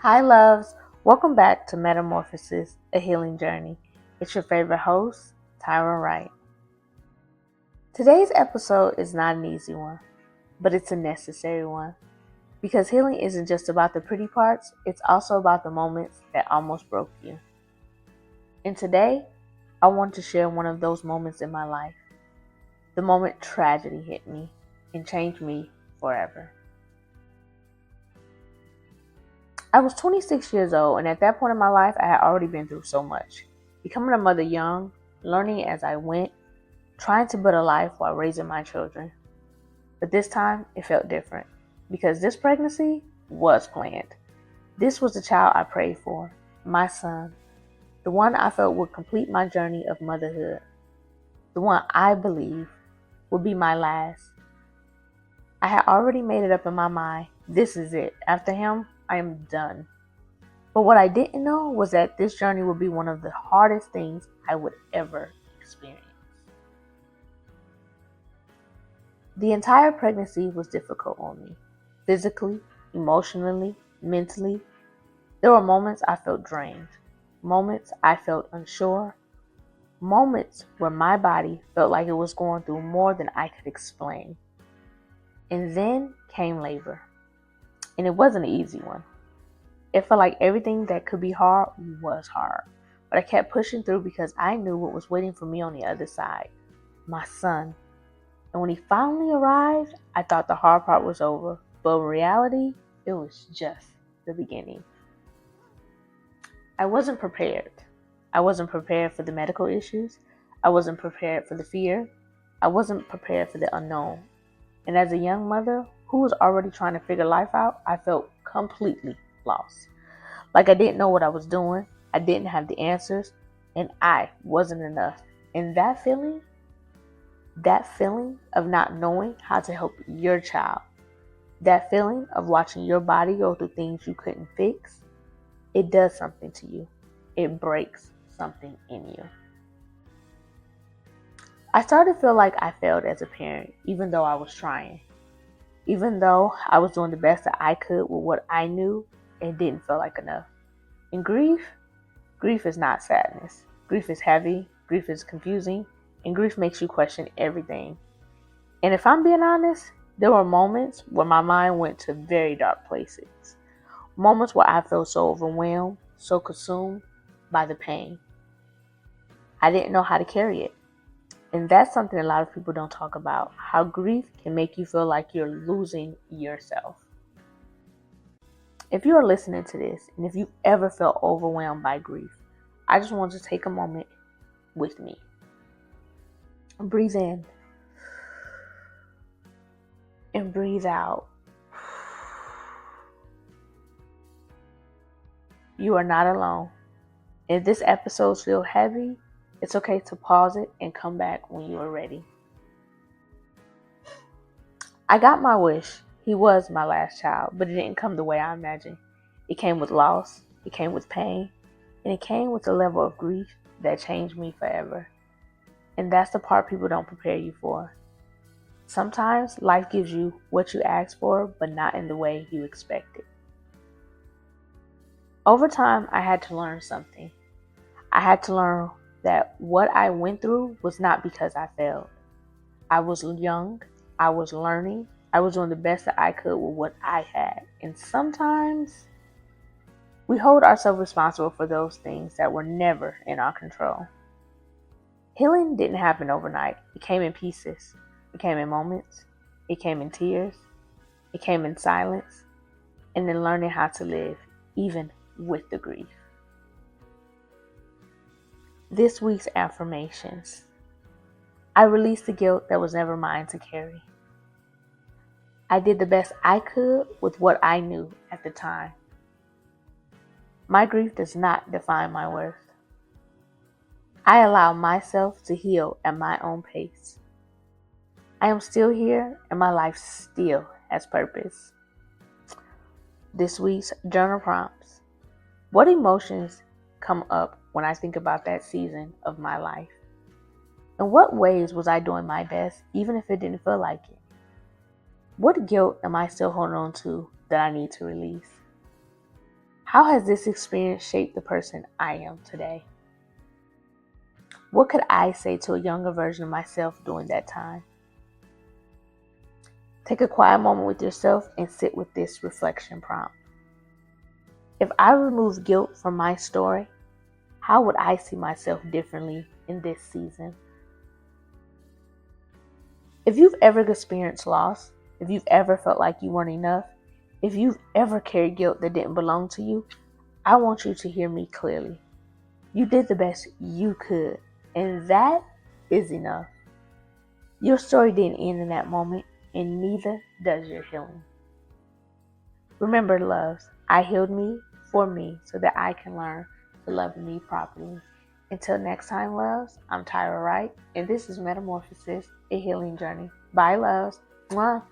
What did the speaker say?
Hi, loves. Welcome back to Metamorphosis, a healing journey. It's your favorite host, Tyra Wright. Today's episode is not an easy one, but it's a necessary one. Because healing isn't just about the pretty parts, it's also about the moments that almost broke you. And today, I want to share one of those moments in my life. The moment tragedy hit me and changed me forever. I was 26 years old, and at that point in my life, I had already been through so much. Becoming a mother young, learning as I went, trying to build a life while raising my children. But this time, it felt different, because this pregnancy was planned. This was the child I prayed for, my son, the one I felt would complete my journey of motherhood, the one I believed would be my last. I had already made it up in my mind, this is it. After him, I am done. But what I didn't know was that this journey would be one of the hardest things I would ever experience. The entire pregnancy was difficult on me. Physically, emotionally, mentally. There were moments I felt drained. Moments I felt unsure. Moments where my body felt like it was going through more than I could explain. And then came labor. And it wasn't an easy one. It felt like everything that could be hard was hard. But I kept pushing through because I knew what was waiting for me on the other side. My son. And when he finally arrived, I thought the hard part was over. But in reality, it was just the beginning. I wasn't prepared. I wasn't prepared for the medical issues. I wasn't prepared for the fear. I wasn't prepared for the unknown. And as a young mother who was already trying to figure life out, I felt completely lost. Like I didn't know what I was doing. I didn't have the answers. And I wasn't enough. And that feeling of not knowing how to help your child, that feeling of watching your body go through things you couldn't fix, it does something to you. It breaks something in you. I started to feel like I failed as a parent, even though I was trying. Even though I was doing the best that I could with what I knew, it didn't feel like enough. And grief is not sadness. Grief is heavy, grief is confusing, and grief makes you question everything. And if I'm being honest, there were moments where my mind went to very dark places. Moments where I felt so overwhelmed, so consumed by the pain. I didn't know how to carry it. And that's something a lot of people don't talk about, how grief can make you feel like you're losing yourself. If you are listening to this, and if you ever felt overwhelmed by grief, I just want to take a moment with me. Breathe in and breathe out. You are not alone. If this episode feels heavy, it's okay to pause it and come back when you are ready. I got my wish. He was my last child, but it didn't come the way I imagined. It came with loss, it came with pain, and it came with a level of grief that changed me forever. And that's the part people don't prepare you for. Sometimes life gives you what you asked for, but not in the way you expected. Over time, I had to learn something. I had to learn that what I went through was not because I failed. I was young, I was learning, I was doing the best that I could with what I had. And sometimes we hold ourselves responsible for those things that were never in our control. Healing didn't happen overnight. It came in pieces. It came in moments. It came in tears. It came in silence. And then learning how to live, even with the grief. This week's affirmations. I released the guilt that was never mine to carry. I did the best I could with what I knew at the time. My grief does not define my worth. I allow myself to heal at my own pace. I am still here and my life still has purpose. This week's journal prompts. What emotions come up when I think about that season of my life? In what ways was I doing my best, even if it didn't feel like it? What guilt am I still holding on to that I need to release? How has this experience shaped the person I am today? What could I say to a younger version of myself during that time? Take a quiet moment with yourself and sit with this reflection prompt. If I remove guilt from my story, how would I see myself differently in this season? If you've ever experienced loss, if you've ever felt like you weren't enough, if you've ever carried guilt that didn't belong to you, I want you to hear me clearly. You did the best you could, and that is enough. Your story didn't end in that moment, and neither does your healing. Remember, loves, I healed me for me so that I can learn to love me properly. Until next time, loves, I'm Tyra Wright, and this is Metamorphosis, a healing journey. Bye, loves. Mwah.